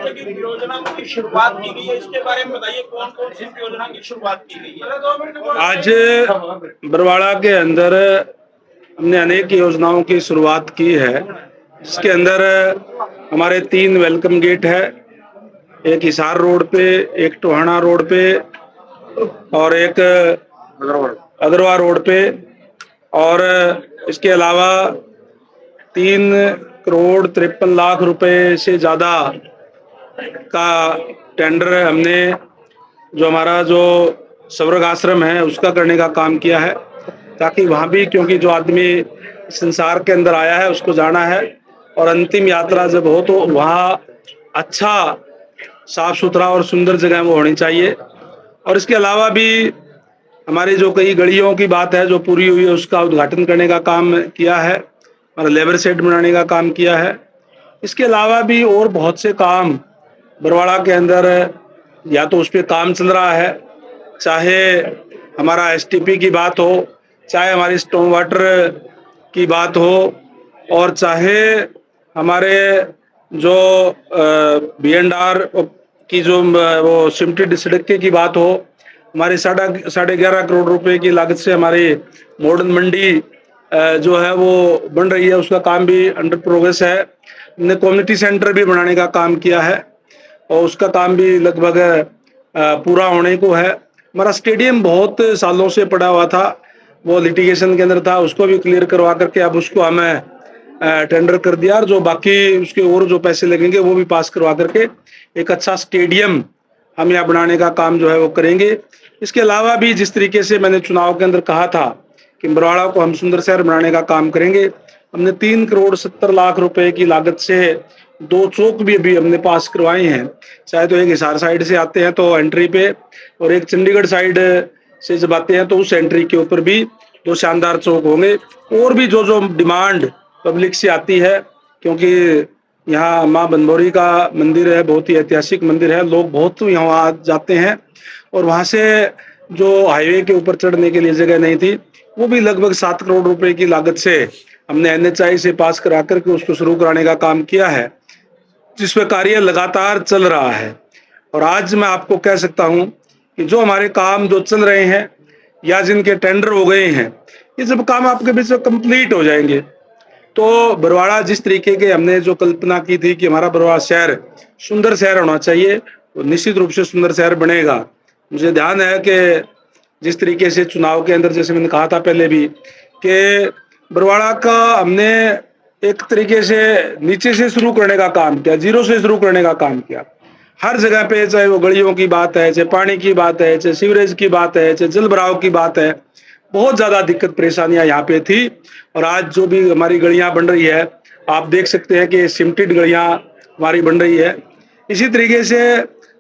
की योजना की शुरुआत की गई है, इसके बारे में बताइए कौन कौन सी योजना की शुरुआत की गई है। आज बरवाड़ा के अंदर हमने अनेक योजनाओं की शुरुआत की है। इसके अंदर हमारे 3 वेलकम गेट है, एक हिसार रोड पे, एक टोहाना रोड पे और एक अग्रवाल रोड पे। और इसके अलावा 3 करोड़ 53 लाख रुपए से ज्यादा का टेंडर हमने जो हमारा जो स्वर्ग आश्रम है उसका करने का काम किया है, ताकि वहाँ भी, क्योंकि जो आदमी संसार के अंदर आया है उसको जाना है और अंतिम यात्रा जब हो तो वहाँ अच्छा साफ सुथरा और सुंदर जगह वो होनी चाहिए। और इसके अलावा भी हमारी जो कई गलियों की बात है जो पूरी हुई है उसका उद्घाटन करने का काम किया है, हमारा लेबर शेड बनाने का काम किया है। इसके अलावा भी और बहुत से काम बरवाड़ा के अंदर या तो उस पर काम चल रहा है, चाहे हमारा एसटीपी की बात हो, चाहे हमारी स्टॉर्म वाटर की बात हो, और चाहे हमारे जो BNR की जो वो सिमटेड सड़क की बात हो। हमारी 11.5 करोड़ रुपए की लागत से हमारी मॉडर्न मंडी जो है वो बन रही है, उसका काम भी अंडर प्रोग्रेस है। हमने कम्युनिटी सेंटर भी बनाने का काम किया है और उसका काम भी लगभग पूरा होने को है। हमारा स्टेडियम बहुत सालों से पड़ा हुआ था, वो लिटिगेशन के अंदर था, उसको भी क्लियर करवा करके अब उसको हमें टेंडर कर दिया और जो बाकी उसके और जो पैसे लगेंगे वो भी पास करवा करके एक अच्छा स्टेडियम हम यहाँ बनाने का काम जो है वो करेंगे। इसके अलावा भी जिस तरीके से मैंने चुनाव के अंदर कहा था कि बरवाड़ा को हम सुंदर शहर बनाने का काम करेंगे, हमने 3 करोड़ 70 लाख रुपए की लागत से 2 चौक भी अभी हमने पास करवाए हैं। चाहे तो एक हिसार साइड से आते हैं तो एंट्री पे, और एक चंडीगढ़ साइड से जब आते हैं तो उस एंट्री के ऊपर भी 2 शानदार चौक होंगे। और भी जो जो डिमांड पब्लिक से आती है, क्योंकि यहाँ माँ बनभौरी का मंदिर है, बहुत ही ऐतिहासिक मंदिर है, लोग बहुत यहाँ जाते हैं और वहाँ से जो हाईवे के ऊपर चढ़ने के लिए जगह नहीं थी, वो भी लगभग 7 करोड़ रुपए की लागत से हमने NHAI से पास करा करके उसको शुरू कराने का काम किया है, जिसमें कार्य लगातार चल रहा है। और आज मैं आपको कह सकता हूं कि जो हमारे काम जो चल रहे हैं या जिनके टेंडर हो गए हैं, ये सब काम आपके बीच में कंप्लीट हो जाएंगे। तो बरवाड़ा जिस तरीके के हमने जो कल्पना की थी कि हमारा बरवाड़ा शहर सुंदर शहर होना चाहिए, तो निश्चित रूप से सुंदर शहर बनेगा। मुझे ध्यान है कि जिस तरीके से चुनाव के अंदर, जैसे मैंने कहा था पहले भी, कि बरवाड़ा का हमने एक तरीके से नीचे से शुरू करने का काम किया, जीरो से शुरू करने का काम किया। हर जगह पे, चाहे वो गलियों की बात है, चाहे पानी की बात है, चाहे सीवरेज की बात है, चाहे जल भराव की बात है, बहुत ज्यादा दिक्कत परेशानियां यहाँ पे थी। और आज जो भी हमारी गलियां बन रही है, आप देख सकते हैं कि सिमटेड गलियां हमारी बन रही है। इसी तरीके से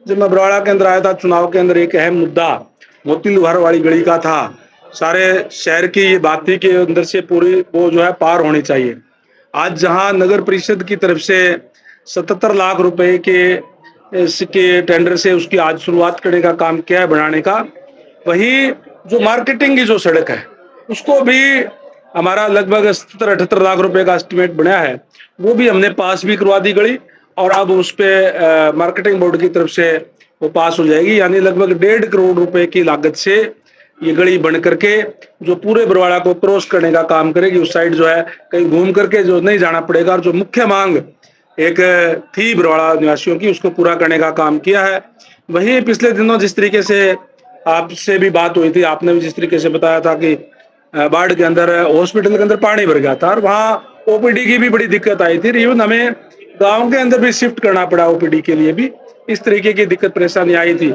जब मैं बरवाड़ा के अंदर आया था चुनाव के अंदर, एक अहम मुद्दा मोती लुहार वाली गली का था। सारे शहर की ये बात थी कि अंदर से पूरी वो जो है पार होनी चाहिए। आज जहां नगर परिषद की तरफ से 77 लाख रुपए के इसके टेंडर से उसकी आज शुरुआत करने का काम किया है बनाने का, वही जो मार्केटिंग की जो सड़क है उसको भी हमारा लगभग 77-78 लाख रुपए का एस्टिमेट बना है, वो भी हमने पास भी करवा दी गई और अब उस पे मार्केटिंग बोर्ड की तरफ से वो पास हो जाएगी। यानी लगभग 1.5 करोड़ रुपए की लागत से ये गली बन करके जो पूरे बरवाड़ा को क्रॉस करने का काम करेगी। उस साइड जो है कहीं घूम करके जो नहीं जाना पड़ेगा, और जो मुख्य मांग एक थी बरवाड़ा निवासियों की उसको पूरा करने का काम किया है। वहीं पिछले दिनों जिस तरीके से आपसे भी बात हुई थी, आपने भी जिस तरीके से बताया था कि बाढ़ के अंदर हॉस्पिटल के अंदर पानी भर गया था और वहाँ OPD की भी बड़ी दिक्कत आई थी। इवन हमें गांव के अंदर भी शिफ्ट करना पड़ा OPD के लिए भी, इस तरीके की दिक्कत परेशानी आई थी।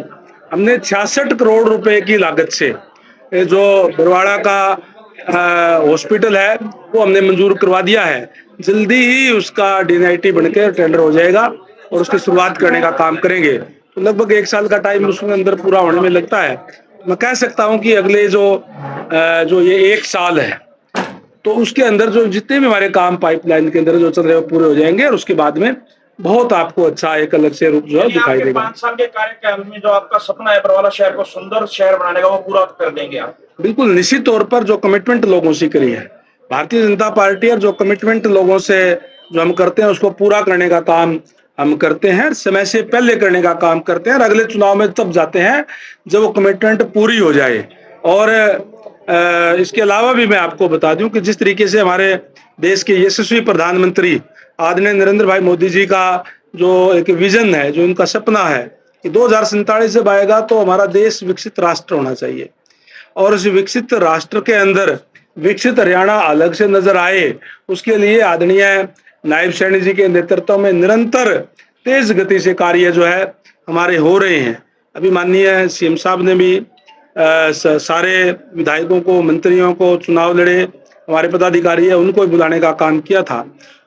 हमने 66 करोड़ रुपए की लागत से जो बरवाड़ा का हॉस्पिटल है वो हमने मंजूर करवा दिया है। जल्दी ही उसका DNIT बनकर टेंडर हो जाएगा और उसकी शुरुआत करने का काम करेंगे। तो लगभग 1 साल का टाइम उसके अंदर पूरा होने में लगता है। मैं कह सकता हूं कि अगले जो ये 1 साल है तो उसके अंदर जो जितने भी हमारे काम पाइपलाइन के अंदर जो चल रहे हैं वो पूरे हो जाएंगे और उसके बाद में बहुत आपको अच्छा एक अलग से रूप जो है दिखाई देगा। 5 साल के कार्यकाल में जो आपका सपना है बरवाड़ा शहर को सुंदर शहर बनाने का, वो पूरा कर देंगे आप? बिल्कुल निश्चित तौर पर जो कमिटमेंट लोगों से करी है भारतीय जनता पार्टी और जो कमिटमेंट लोगों से जो हम करते हैं उसको पूरा करने का काम हम करते हैं, समय से पहले करने का काम करते हैं और अगले चुनाव में तब जाते हैं जब वो कमिटमेंट पूरी हो जाए। और इसके अलावा भी मैं आपको बता दूं कि जिस तरीके से हमारे देश के यशस्वी प्रधानमंत्री आदरणीय नरेंद्र भाई मोदी जी का जो एक विजन है, जो उनका सपना है कि 2047 जब आएगा तो हमारा देश विकसित राष्ट्र होना चाहिए और उस विकसित राष्ट्र के अंदर विकसित हरियाणा अलग से नजर आए, उसके लिए आदरणीय नायब सैनी जी के नेतृत्व में निरंतर तेज गति से कार्य जो है हमारे हो रहे हैं। अभी माननीय सीएम साहब ने भी सारे विधायकों को, मंत्रियों को, चुनाव लड़े हमारे पदाधिकारी है उनको भी बुलाने का काम किया था।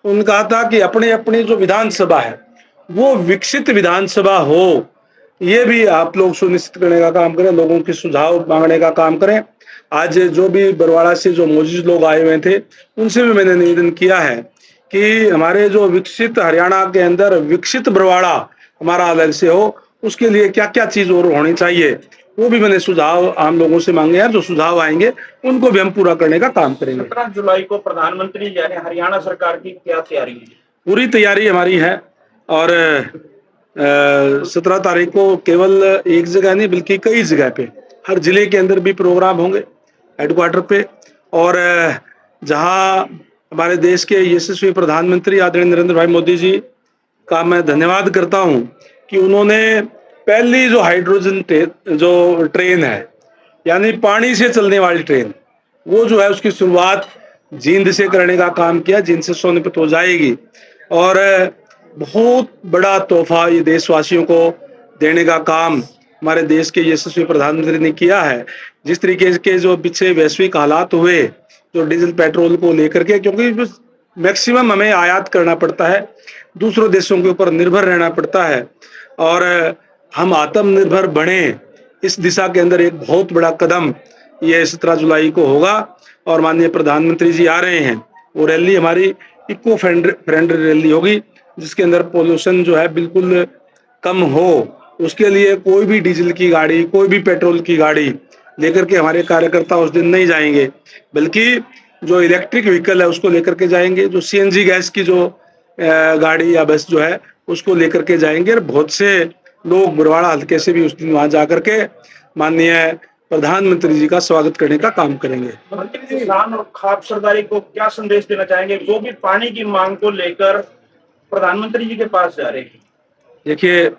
उन्होंने कहा था कि अपने अपनी जो विधानसभा है वो विकसित विधानसभा हो, ये भी आप लोग सुनिश्चित करने का काम करें, लोगों के सुझाव मांगने का काम करें। आज जो भी बरवाड़ा से जो मौजूद लोग आए हुए थे उनसे भी मैंने निवेदन किया है कि हमारे जो विकसित हरियाणा के अंदर विकसित बरवाड़ा हमारा अलग से हो, उसके लिए क्या क्या चीज और होनी चाहिए वो भी मैंने सुझाव आम लोगों से मांगे हैं। जो सुझाव आएंगे उनको भी हम पूरा करने का काम करेंगे। 17 जुलाई को प्रधानमंत्री यानी हरियाणा सरकार की क्या तैयारी है? पूरी तैयारी हमारी है और 17 तारीख को केवल एक जगह नहीं बल्कि कई जगह पे, हर जिले के अंदर भी प्रोग्राम होंगे हेडक्वार्टर पे। और जहां हमारे देश के यशस्वी प्रधानमंत्री आदरणीय नरेंद्र भाई मोदी जी का मैं धन्यवाद करता हूं कि उन्होंने पहली जो हाइड्रोजन जो ट्रेन है यानी पानी से चलने वाली ट्रेन, वो जो है उसकी शुरुआत जींद से करने का काम किया। जींद से सोनीपत हो जाएगी और बहुत बड़ा तोहफा ये देशवासियों को देने का काम हमारे देश के यशस्वी प्रधानमंत्री ने किया है। जिस तरीके के जो पीछे वैश्विक हालात हुए जो डीजल पेट्रोल को लेकर के, क्योंकि मैक्सिमम हमें आयात करना पड़ता है, दूसरों देशों के ऊपर निर्भर रहना पड़ता है और हम आत्मनिर्भर बने, इस दिशा के अंदर एक बहुत बड़ा कदम ये 17 जुलाई को होगा। और माननीय प्रधानमंत्री जी आ रहे हैं, वो रैली हमारी इको फ्रेंडली रैली होगी जिसके अंदर पोल्यूशन जो है बिल्कुल कम हो। उसके लिए कोई भी डीजल की गाड़ी, कोई भी पेट्रोल की गाड़ी लेकर के हमारे कार्यकर्ता उस दिन नहीं जाएंगे, बल्कि जो इलेक्ट्रिक व्हीकल है उसको लेकर के जाएंगे, जो सीएनजी गैस की जो गाड़ी या बस जो है उसको लेकर के जाएंगे। और बहुत से लोग बरवाड़ा हल्के से भी उस दिन वहां जाकर के माननीय प्रधानमंत्री जी का स्वागत करने का काम करेंगे। मंत्री जी, किसान और खाप सरदारी को क्या संदेश देना चाहेंगे जो भी पानी की मांग को लेकर प्रधानमंत्री जी के पास जा रहे हैं? देखिए,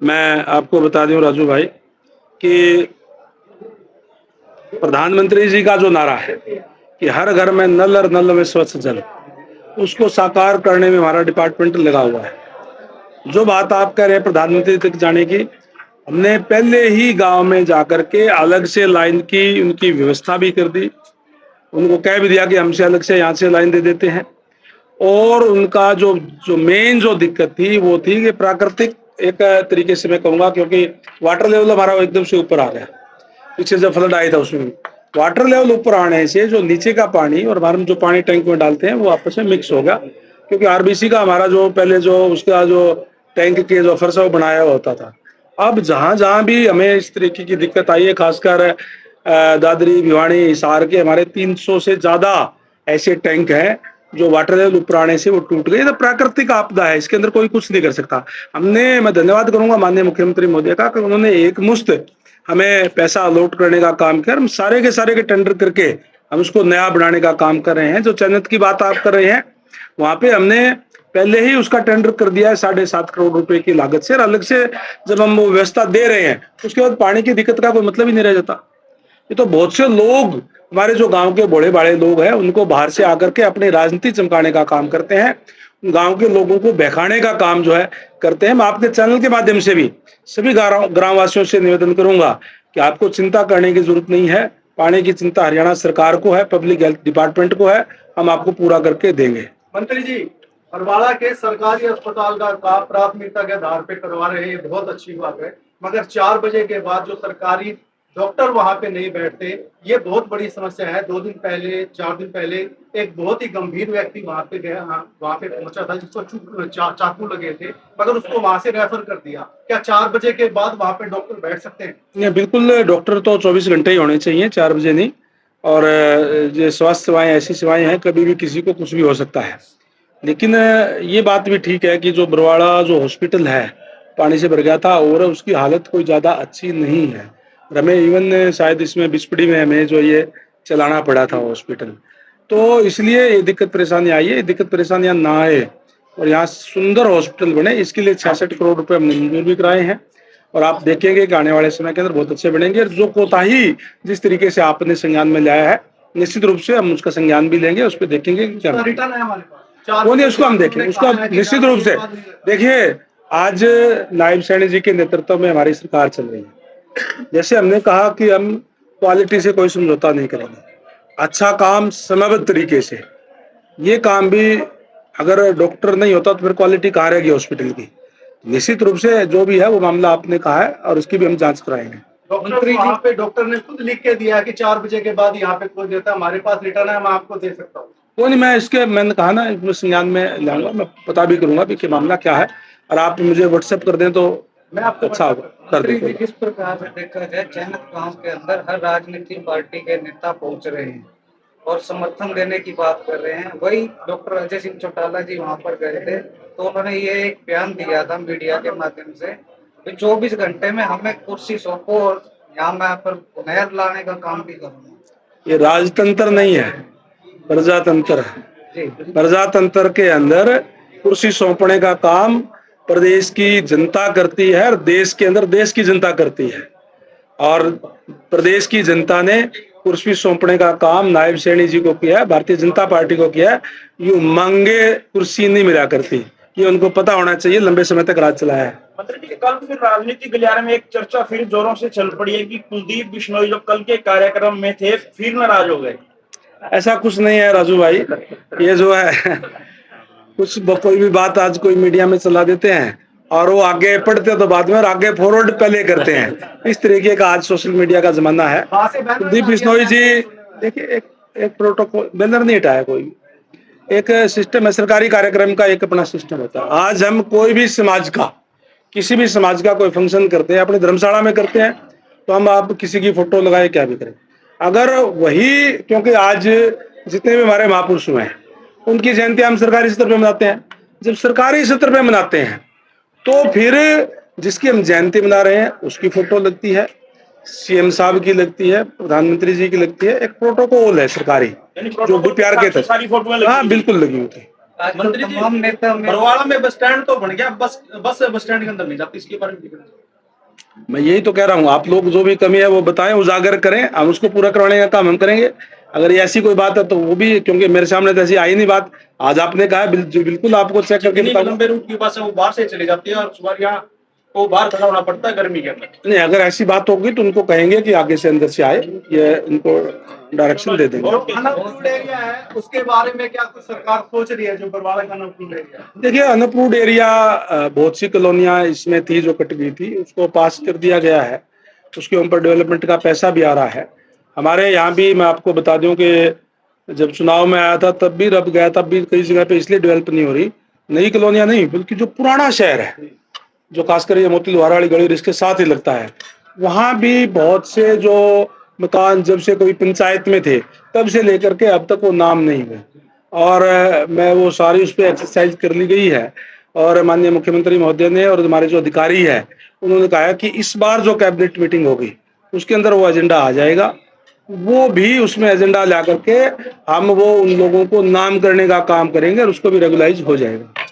मैं आपको बता दूं राजू भाई कि प्रधानमंत्री जी का जो नारा है कि हर घर में नल और नल में स्वच्छ जल, उसको साकार करने में हमारा डिपार्टमेंट लगा हुआ है। जो बात आप कह रहे हैं प्रधानमंत्री तक जाने की, हमने पहले ही गांव में जाकर के अलग से लाइन की उनकी व्यवस्था भी कर दी, उनको कह भी दिया कि हमसे अलग से यहाँ से लाइन दे देते हैं। और उनका जो जो मेन जो दिक्कत थी वो थी कि प्राकृतिक एक तरीके से मैं कहूँगा, क्योंकि वाटर लेवल हमारा एकदम से ऊपर आ गया, पीछे जब फ्लड आया था उसमें वाटर लेवल ऊपर आने से जो नीचे का पानी और हमारे जो पानी टैंक में डालते हैं वो आपस में मिक्स हो गया। क्योंकि आरबीसी का हमारा जो पहले जो उसका जो टैंक के जो फर्श वो बनाया होता था, अब जहां जहां भी हमें इस तरीके की दिक्कत आई है, खासकर दादरी, भिवानी, हिसार के हमारे 300 से ज्यादा ऐसे टैंक हैं जो वाटर लेवल ऊपर आने से वो टूट गए। तो प्राकृतिक आपदा है, इसके अंदर कोई कुछ नहीं कर सकता। मैं धन्यवाद करूंगा माननीय मुख्यमंत्री महोदय का कि उन्होंने एक मुश्त हमें पैसा अलॉट करने का काम किया। हम सारे के टेंडर करके हम उसको नया बनाने का काम कर रहे हैं। जो चैनत की बात आप कर रहे हैं, वहां पे हमने पहले ही उसका टेंडर कर दिया है 7.5 करोड़ रुपए की लागत से। और अलग से जब हम वो व्यवस्था दे रहे हैं उसके बाद पानी की दिक्कत का कोई मतलब ही नहीं रह जाता। ये तो बहुत से लोग हमारे जो गांव के बड़े बड़े लोग हैं उनको बाहर से आकर के अपनी राजनीति चमकाने का काम करते हैं, गांव के लोगों को बहकाने का काम जो है करते हैं। मैं आपके चैनल के माध्यम से भी सभी ग्रामवासियों से निवेदन करूंगा कि आपको चिंता करने की जरूरत नहीं है। पानी की चिंता हरियाणा सरकार को है, पब्लिक हेल्थ डिपार्टमेंट को है, हम आपको पूरा करके देंगे। मंत्री जी, बरवाड़ा के सरकारी अस्पताल का काम प्राथमिकता के आधार पे करवा रहे हैं, ये बहुत अच्छी बात है, मगर 4 बजे के बाद जो सरकारी डॉक्टर वहां पे नहीं बैठते, ये बहुत बड़ी समस्या है। 4 दिन पहले एक बहुत ही गंभीर व्यक्ति वहां पे गया, वहां पे पहुंचा था जिसको चाकू लगे थे, मगर उसको वहां से रेफर कर दिया। क्या 4 बजे के बाद वहां पे डॉक्टर बैठ सकते हैं? नहीं, बिल्कुल, डॉक्टर तो 24 घंटे ही होने चाहिए, 4 बजे नहीं। और ये स्वास्थ्य सेवाएं ऐसी सेवाएं हैं, कभी भी किसी को कुछ भी हो सकता है। लेकिन ये बात भी ठीक है कि जो बरवाड़ा जो हॉस्पिटल है पानी से भर गया था और उसकी हालत कोई ज़्यादा अच्छी नहीं है और हमें इवन शायद इसमें बिस्पड़ी में हमें जो ये चलाना पड़ा था हॉस्पिटल। तो इसलिए ये दिक्कत परेशानी आई है, ये दिक्कत परेशानियां ना आए और यहाँ सुंदर हॉस्पिटल बने, इसके लिए 66 करोड़ रुपए हमने मंजूर भी कराए हैं और आप देखेंगे कि आने वाले समय के अंदर बहुत अच्छे बनेंगे। और जो कोताही जिस तरीके से आपने संज्ञान में लाया है निश्चित रूप से हम उसका संज्ञान भी लेंगे, उस पर देखेंगे कि क्या रिटर्न है हमारे पास। वो नहीं, उसको हम देखेंगे, उसको निश्चित रूप से देखिए। आज नायब सैनी जी के नेतृत्व में हमारी सरकार चल रही है। जैसे हमने कहा कि हम क्वालिटी से कोई समझौता नहीं करेंगे, अच्छा काम समयबद्ध तरीके से, ये काम भी अगर डॉक्टर नहीं होता तो फिर क्वालिटी कहाँ रहेगी हॉस्पिटल की। निश्चित रूप से जो भी है वो मामला आपने कहा है और उसकी भी हम जांच कराएंगे। डॉक्टर वहाँ पे डॉक्टर ने खुद लिख के दिया कि 4 बजे के बाद यहाँ पे कोई देता, हमारे पास रिटर्न है, मैं आपको दे सकता हूँ। वो नहीं, मैंने कहा ना इसमें संज्ञान में लाऊंगा, मैं पता भी करूंगा कि मामला क्या है और आप मुझे व्हाट्सएप कर दें तो मैं आपको अच्छा होगा, कर देंगे। किस प्रकार से देखा जाए चयनित गांव के अंदर हर राजनीतिक पार्टी के नेता पहुंच रहे हैं और समर्थन देने की बात कर रहे हैं। वही डॉक्टर अजय सिंह चौटाला जी वहां पर गए थे तो उन्होंने ये एक बयान दिया था मीडिया के माध्यम से कि 24 घंटे में हमें कुर्सी सौंपो और यहाँ मैं पर नहर लाने का काम भी करूंगा। ये राजतंत्र नहीं है, प्रजातंत्र है। जी प्रजातंत्र के अंदर कुर्सी सौंपने का काम प्रदेश की जनता करती है और देश के अंदर देश की जनता करती है और प्रदेश की जनता ने कुर्सी सौंपने का काम नायब सैनी जी को किया है, भारतीय जनता पार्टी को किया है। यूं मांगे कुर्सी नहीं मिला करती, ये उनको पता होना चाहिए, लंबे समय तक राज चलाया है। मंत्री जी, कल फिर राजनीतिक गलियारे में एक चर्चा फिर जोरों से चल पड़ी है कि कुलदीप बिश्नोई जो कल के कार्यक्रम में थे फिर नाराज हो गए। ऐसा कुछ नहीं है राजू भाई, ये जो है कुछ कोई भी बात आज कोई मीडिया में चला देते हैं और वो आगे पढ़ते तो बाद में और आगे फॉरवर्ड पहले करते हैं। इस तरीके का आज सोशल मीडिया का जमाना है। कुलदीप बिश्नोई जी देखिए, एक प्रोटोकॉल बैनर नहीं हटाया, कोई एक सिस्टम है, सरकारी कार्यक्रम का एक अपना सिस्टम होता है। आज हम कोई भी समाज का, किसी भी समाज का कोई फंक्शन करते हैं, अपनी धर्मशाला में करते हैं तो हम आप किसी की फोटो लगाए क्या भी करें, अगर वही, क्योंकि आज जितने भी हमारे महापुरुष हुए हैं उनकी जयंती हम सरकारी स्तर पे मनाते हैं। जब सरकारी स्तर पे मनाते हैं तो फिर जिसकी हम जयंती मना रहे हैं उसकी फोटो लगती है, सीएम साहब की लगती है, प्रधानमंत्री जी की लगती है। एक प्रोटोकॉल है सरकारी जो भी प्यार के सारी फोटो हाँ बिल्कुल लगी होती है। आज तो मंत्री जी, तमाम नेता बरवाड़ा में बस स्टैंड तो बन गया, बस बस स्टैंड के अंदर नहीं जाती, इसके बारे में मैं यही तो कह रहा हूँ, आप लोग जो भी कमी है वो बताएं, उजागर करें, हम उसको पूरा करवाने का काम हम करेंगे। अगर ये ऐसी कोई बात है तो वो भी, क्योंकि मेरे सामने तो ऐसी आई नहीं बात, आज आपने कहा है बिल्कुल आपको चेक करके बताऊंगा। लंबे रूट की बस है वो बाहर से चली जाती है और सुबह यहाँ को बाहर खड़ा होना पड़ता है गर्मी के अंदर। नहीं, अगर ऐसी बात होगी तो उनको कहेंगे कि आगे से अंदर से आए, ये उनको डायरेक्शन दे देंगे। अनअप्रूव्ड एरिया है, उसके बारे में क्या कुछ सरकार सोच रही है जो बरवाड़ा का अनअप्रूव्ड एरिया? देखिए, अनअप्रूव्ड एरिया बहुत सी कॉलोनियां इसमें थी जो कट गई थी, उसको पास कर दिया गया है, उसके ऊपर डेवलपमेंट का पैसा भी आ रहा है। हमारे यहाँ भी मैं आपको बता दूं कि जब चुनाव में आया था तब भी रब गया, तब भी कई जगह पे इसलिए डेवलप नहीं हो रही, नई कॉलोनियां नहीं बल्कि जो पुराना शहर है, जो खासकर ये मोती लोहारा वाली गली इसके साथ ही लगता है, वहाँ भी बहुत से जो मकान जब से कोई पंचायत में थे तब से लेकर के अब तक वो नाम नहीं हुए और मैं वो सारी उस पर एक्सरसाइज कर ली गई है और माननीय मुख्यमंत्री महोदय ने और हमारे जो अधिकारी है उन्होंने कहा कि इस बार जो कैबिनेट मीटिंग होगी उसके अंदर वो एजेंडा आ जाएगा, वो भी उसमें एजेंडा ला करके हम वो उन लोगों को नाम करने का काम करेंगे और उसको भी रेगुलाइज हो जाएगा।